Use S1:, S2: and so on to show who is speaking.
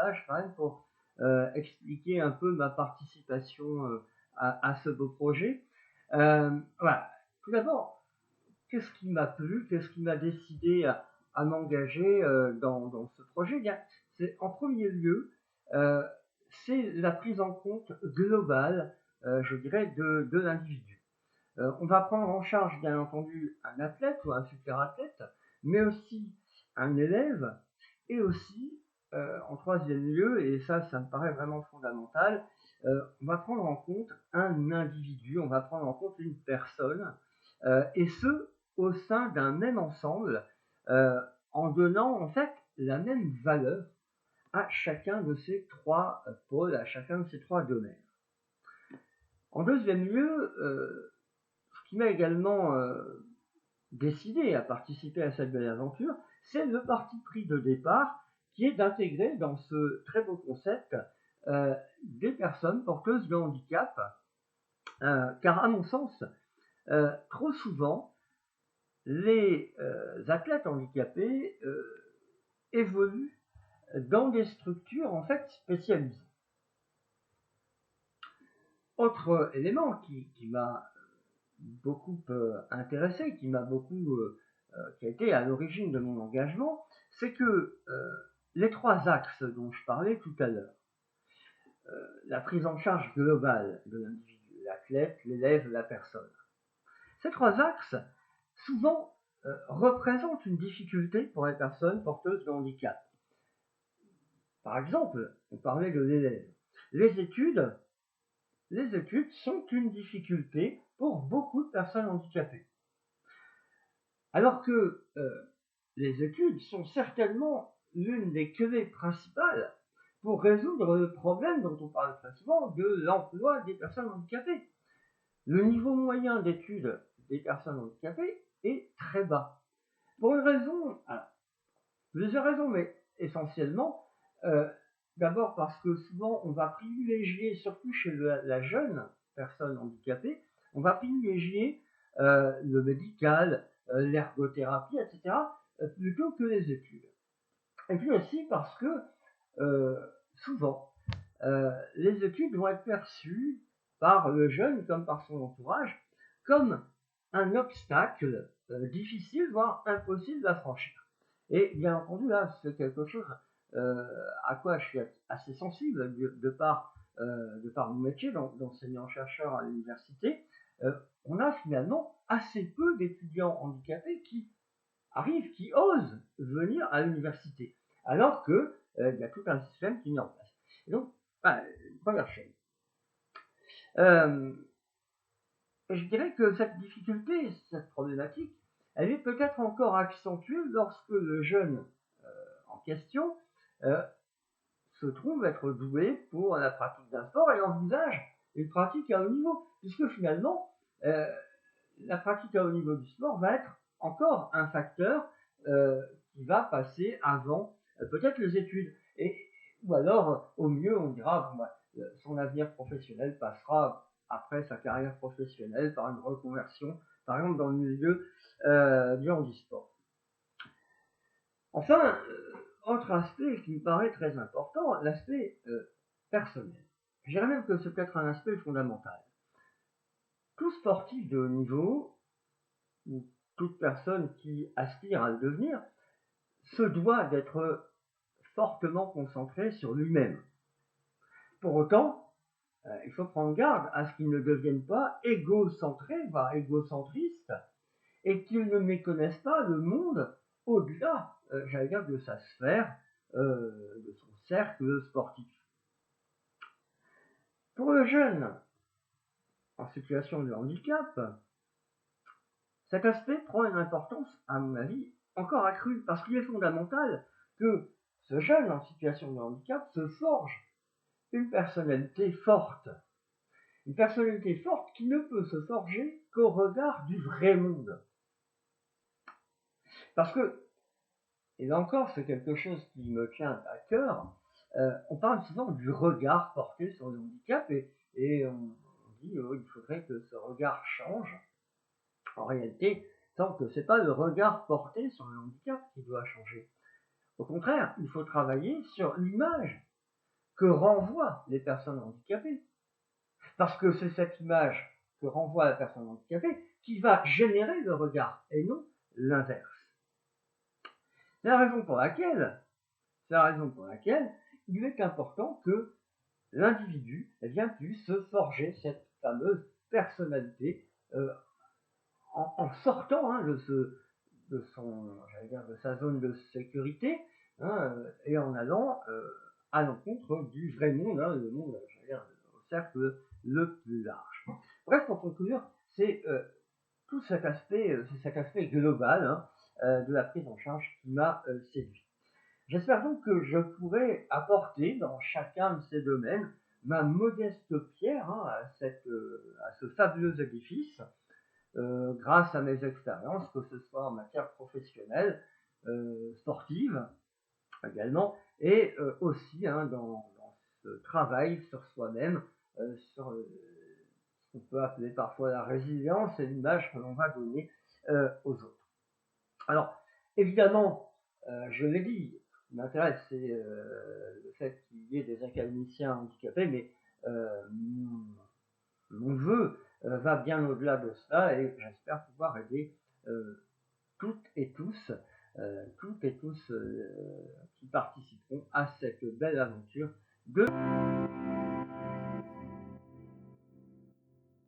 S1: message quand même pour expliquer un peu ma participation à ce beau projet. Voilà. Tout d'abord, qu'est-ce qui m'a plu, qu'est-ce qui m'a décidé à m'engager dans ce projet? Bien, c'est en premier lieu, c'est la prise en compte globale, je dirais, de l'individu. On va prendre en charge, bien entendu, un athlète ou un super athlète, mais aussi un élève, et aussi, en troisième lieu, et ça me paraît vraiment fondamental, on va prendre en compte un individu, on va prendre en compte une personne, et ce, au sein d'un même ensemble, en donnant en fait la même valeur à chacun de ces trois pôles, à chacun de ces trois domaines. En deuxième lieu, ce qui m'a également décidé à participer à cette belle aventure, c'est le parti pris de départ qui est d'intégrer dans ce très beau concept des personnes porteuses de handicap, car à mon sens, trop souvent, les athlètes handicapés évoluent dans des structures en fait spécialisées. Autre élément qui m'a beaucoup intéressé, qui a été à l'origine de mon engagement, c'est que les trois axes dont je parlais tout à l'heure, la prise en charge globale de l'individu, l'athlète, l'élève, la personne, ces trois axes, souvent, représentent une difficulté pour les personnes porteuses de handicap. Par exemple, on parlait de l'élève. Les études sont une difficulté pour beaucoup de personnes handicapées. Alors que les études sont certainement l'une des clés principales pour résoudre le problème dont on parle très souvent de l'emploi des personnes handicapées. Le niveau moyen d'études des personnes handicapées est très bas. Pour une raison, plusieurs raisons, mais essentiellement, d'abord parce que souvent on va privilégier, surtout chez la jeune personne handicapée, on va privilégier le médical, l'ergothérapie, etc., plutôt que les études. Et puis aussi parce que souvent, les études vont être perçues par le jeune comme par son entourage comme un obstacle difficile, voire impossible à franchir. Et bien entendu, là, c'est quelque chose à quoi je suis assez sensible de par mon métier d'enseignant-chercheur à l'université. On a finalement assez peu d'étudiants handicapés qui arrivent, qui osent venir à l'université, alors que il y a tout un système qui est mis en place. Et donc, première chose. Je dirais que cette difficulté, cette problématique, elle est peut-être encore accentuée lorsque le jeune en question se trouve être doué pour la pratique d'un sport et envisage une pratique à haut niveau, puisque finalement, la pratique à haut niveau du sport va être encore un facteur qui va passer avant peut-être les études. Ou alors, au mieux, on dira son avenir professionnel passera après sa carrière professionnelle par une reconversion, par exemple dans le milieu du handisport. Enfin, autre aspect qui me paraît très important, l'aspect personnel. Je dirais même que c'est peut-être un aspect fondamental. Tout sportif de haut niveau, ou toute personne qui aspire à le devenir, se doit d'être fortement concentré sur lui-même. Pour autant, il faut prendre garde à ce qu'il ne devienne pas égocentré, voire égocentriste, et qu'il ne méconnaisse pas le monde au-delà, j'allais dire, de sa sphère, de son cercle sportif. Pour le jeune en situation de handicap, cet aspect prend une importance, à mon avis, encore accrue, parce qu'il est fondamental que ce jeune en situation de handicap se forge une personnalité forte. Une personnalité forte qui ne peut se forger qu'au regard du vrai monde. Parce que, et là encore, c'est quelque chose qui me tient à cœur, on parle souvent du regard porté sur le handicap et on dit il faudrait que ce regard change. En réalité, tant que ce n'est pas le regard porté sur le handicap qui doit changer. Au contraire, il faut travailler sur l'image que renvoient les personnes handicapées. Parce que c'est cette image que renvoie la personne handicapée qui va générer le regard et non l'inverse. C'est la raison pour laquelle il est important que l'individu puisse se forger cette fameuse personnalité en sortant de sa zone de sécurité et en allant à l'encontre du vrai monde, le monde, au cercle le plus large. Bref, pour conclure, c'est tout cet aspect global de la prise en charge qui m'a séduit. J'espère donc que je pourrai apporter dans chacun de ces domaines ma modeste pierre à ce fabuleux édifice, grâce à mes expériences, que ce soit en matière professionnelle, sportive également, et aussi dans ce travail sur soi-même, sur ce qu'on peut appeler parfois la résilience et l'image que l'on va donner aux autres. Alors, évidemment, je l'ai dit, ce qui m'intéresse, c'est le fait qu'il y ait des académiciens handicapés, mais mon vœu va bien au-delà de cela et j'espère pouvoir aider toutes et tous qui participeront à cette belle aventure de